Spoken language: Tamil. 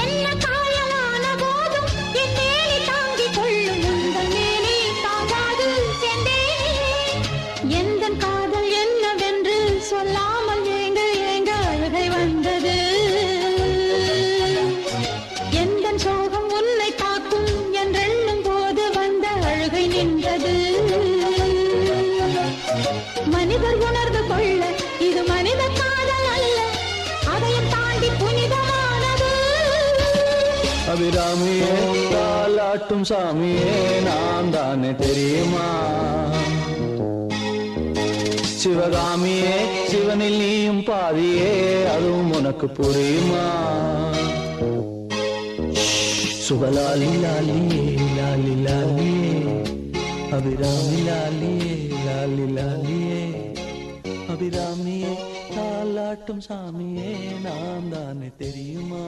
என்ன காயலான போதும் என் மேனி தாங்கிக் கொள்ளும் உங்கள் மேனி தாங்காது சென்றேனே. எந்தன் காதல் என்னவென்று சொல்லாமல் ஏங்க ஏங்க அழுகை வந்தது. எந்தன் சோகம் உன்னை தாக்கும் என்றெண்ணும் போது வந்த அழுகை நின்றது. மனிதர் உணர்ந்து கொள்ள இது மனித காதல் அல்ல, அதையும் தாண்டி புனிதமானது. அபிராமியே தாலாட்டும் சாமியே நான் தானே தெரியுமா? சிவகாமியே சிவனில் நீயும் பாதியே அதுவும் உனக்கு புரியுமா? சுபலாலி லாலியே லாலி லாலியே அபிராமி லாலியே லாலி லாலியே அபிராமியே தாலாட்டும் சாமியே நான் தானே தெரியுமா?